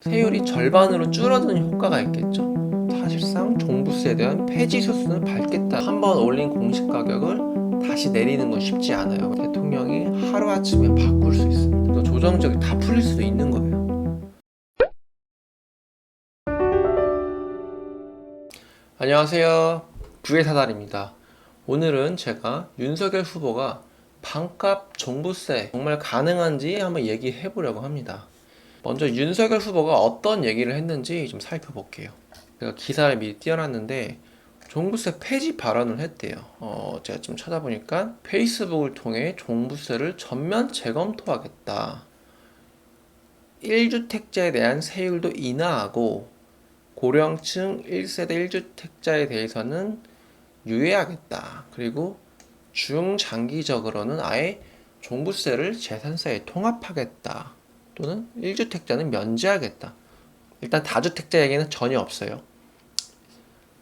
세율이 절반으로 줄어드는 효과가 있겠죠. 사실상 종부세에 대한 폐지 수순을 밟겠다. 한번 올린 공시 가격을 다시 내리는 건 쉽지 않아요. 대통령이 하루아침에 바꿀 수 있습니다. 또 조정적이 다 풀릴 수도 있는 거예요. 안녕하세요. 부의사달입니다. 오늘은 제가 윤석열 후보가 반값 종부세 정말 가능한지 한번 얘기해 보려고 합니다. 먼저 윤석열 후보가 어떤 얘기를 했는지 좀 살펴볼게요. 제가 기사를 미리 띄워놨는데 종부세 폐지 발언을 했대요. 제가 좀 찾아보니까 페이스북을 통해 종부세를 전면 재검토하겠다. 1주택자에 대한 세율도 인하하고 고령층 1세대 1주택자에 대해서는 유예하겠다. 그리고 중장기적으로는 아예 종부세를 재산세에 통합하겠다. 또는 1주택자는 면제하겠다. 일단 다주택자 얘기는 전혀 없어요.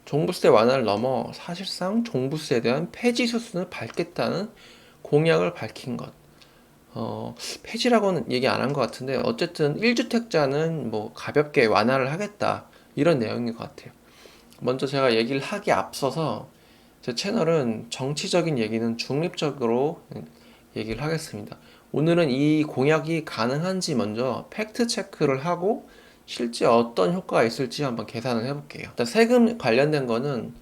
종부세 완화를 넘어 사실상 종부세에 대한 폐지 수순을 밟겠다는 공약을 밝힌 것. 폐지라고는 얘기 안 한 것 같은데 어쨌든 1주택자는 뭐 가볍게 완화를 하겠다 이런 내용인 것 같아요. 먼저 제가 얘기를 하기 앞서서 제 채널은 정치적인 얘기는 중립적으로 얘기를 하겠습니다. 오늘은 이 공약이 가능한지 먼저 팩트 체크를 하고 실제 어떤 효과가 있을지 한번 계산을 해볼게요. 일단 세금 관련된 거는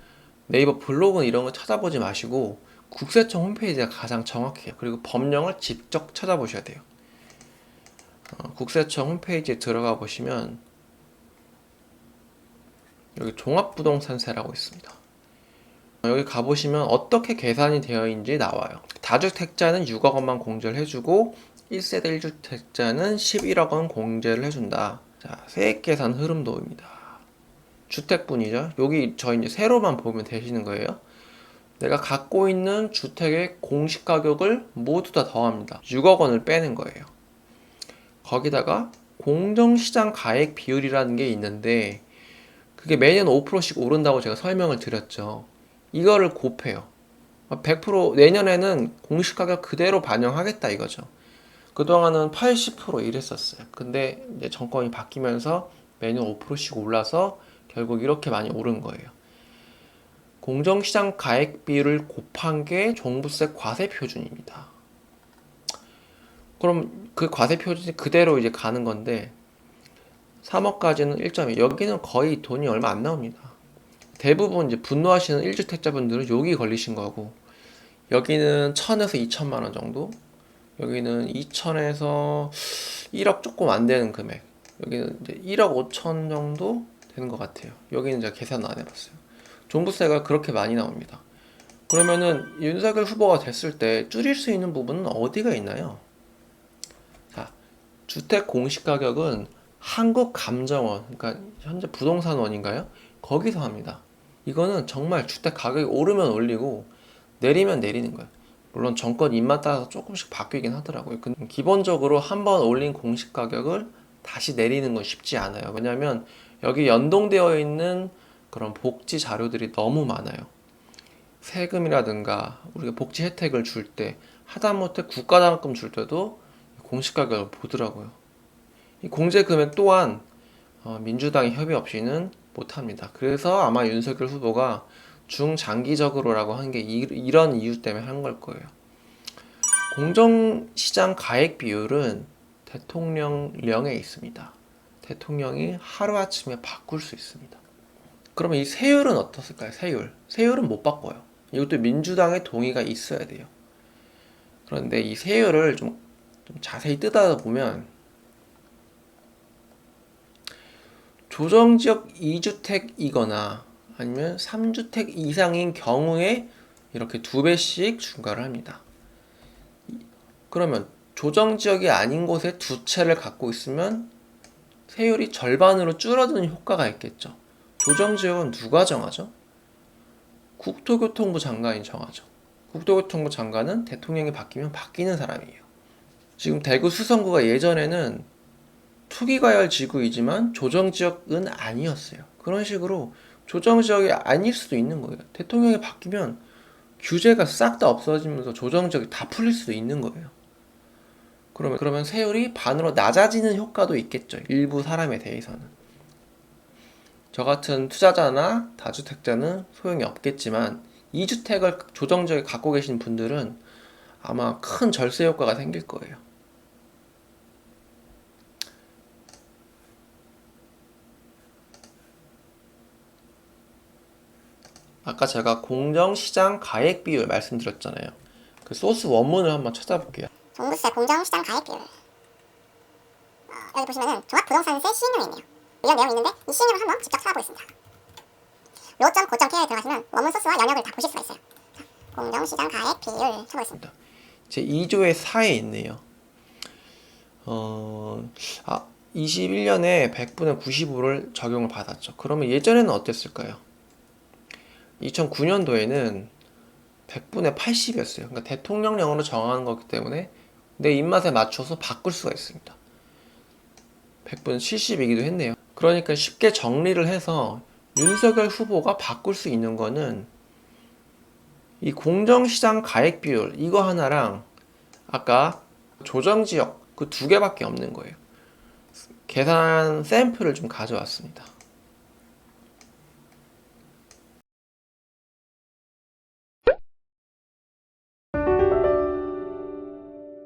네이버 블로그는 이런 거 찾아보지 마시고 국세청 홈페이지가 가장 정확해요. 그리고 법령을 직접 찾아보셔야 돼요. 국세청 홈페이지에 들어가 보시면 여기 종합부동산세라고 있습니다. 여기 가보시면 어떻게 계산이 되어 있는지 나와요. 다주택자는 6억 원만 공제를 해주고 1세대 1주택자는 11억 원 공제를 해준다. 자, 세액 계산 흐름도입니다. 주택분이죠. 여기 저 이제 세로만 보면 되시는 거예요. 내가 갖고 있는 주택의 공시가격을 모두 다 더합니다. 6억 원을 빼는 거예요. 거기다가 공정시장 가액 비율이라는 게 있는데 그게 매년 5%씩 오른다고 제가 설명을 드렸죠. 이거를 곱해요. 100% 내년에는 공시가격 그대로 반영하겠다 이거죠. 그동안은 80% 이랬었어요. 근데 이제 정권이 바뀌면서 매년 5%씩 올라서 결국 이렇게 많이 오른 거예요. 공정시장 가액 비율을 곱한 게 종부세 과세 표준입니다. 그럼 그 과세 표준이 그대로 이제 가는 건데 3억까지는 1.2. 여기는 거의 돈이 얼마 안 나옵니다. 대부분 이제 분노하시는 1주택자분들은 여기 걸리신 거고 여기는 1000에서 2천만 원 정도, 여기는 2천에서 1억 조금 안 되는 금액, 여기는 이제 1억 5천 정도 되는 것 같아요. 여기는 제가 계산 안 해봤어요. 종부세가 그렇게 많이 나옵니다. 그러면은 윤석열 후보가 됐을 때 줄일 수 있는 부분은 어디가 있나요? 자, 주택 공시가격은 한국감정원, 그러니까 현재 부동산원인가요? 거기서 합니다. 이거는 정말 주택 가격이 오르면 올리고 내리면 내리는 거예요. 물론 정권 입맛 따라서 조금씩 바뀌긴 하더라고요. 근데 기본적으로 한번 올린 공시가격을 다시 내리는 건 쉽지 않아요. 왜냐하면 여기 연동되어 있는 그런 복지 자료들이 너무 많아요. 세금이라든가 우리가 복지 혜택을 줄 때 하다못해 국가장학금 줄 때도 공시가격을 보더라고요. 이 공제 금액 또한 민주당의 협의 없이는 못합니다. 그래서 아마 윤석열 후보가 중장기적으로라고 한 게 이런 이유 때문에 한 걸 거예요. 공정시장 가액 비율은 대통령령에 있습니다. 대통령이 하루아침에 바꿀 수 있습니다. 그러면 이 세율은 어떻을까요? 세율은 못 바꿔요. 이것도 민주당의 동의가 있어야 돼요. 그런데 이 세율을 좀 자세히 뜯어보면 조정지역 2주택이거나 아니면 3주택 이상인 경우에 이렇게 2배씩 중과를 합니다. 그러면 조정지역이 아닌 곳에 두 채를 갖고 있으면 세율이 절반으로 줄어드는 효과가 있겠죠. 조정지역은 누가 정하죠? 국토교통부 장관이 정하죠. 국토교통부 장관은 대통령이 바뀌면 바뀌는 사람이에요. 지금 대구 수성구가 예전에는 투기과열 지구이지만 조정지역은 아니었어요. 그런 식으로 조정지역이 아닐 수도 있는 거예요. 대통령이 바뀌면 규제가 싹 다 없어지면서 조정지역이 다 풀릴 수도 있는 거예요. 그러면 세율이 반으로 낮아지는 효과도 있겠죠. 일부 사람에 대해서는. 저 같은 투자자나 다주택자는 소용이 없겠지만 2주택을 조정적에 갖고 계신 분들은 아마 큰 절세 효과가 생길 거예요. 아까 제가 공정시장 가액 비율 말씀드렸잖아요. 그 소스 원문을 한번 찾아볼게요. 종부세 공정시장 가액 비율. 여기 보시면은 종합부동산세 시행령이 있네요. 이런 내용이 있는데 이 시행령을 한번 직접 찾아보겠습니다. 로.고점 KR에 들어가시면 원문 소스와 연역을 다 보실 수가 있어요. 자, 공정시장 가액 비율 쳐보겠습니다. 제 2조의 4에 있네요. 21년에 100분의 95를 적용을 받았죠. 그러면 예전에는 어땠을까요? 2009년도에는 100분의 80이었어요. 그러니까 대통령령으로 정하는 거기 때문에 내 입맛에 맞춰서 바꿀 수가 있습니다. 100분의 70이기도 했네요. 그러니까 쉽게 정리를 해서 윤석열 후보가 바꿀 수 있는 거는 이 공정시장 가액 비율 이거 하나랑 아까 조정지역 그 두 개밖에 없는 거예요. 계산 샘플을 좀 가져왔습니다.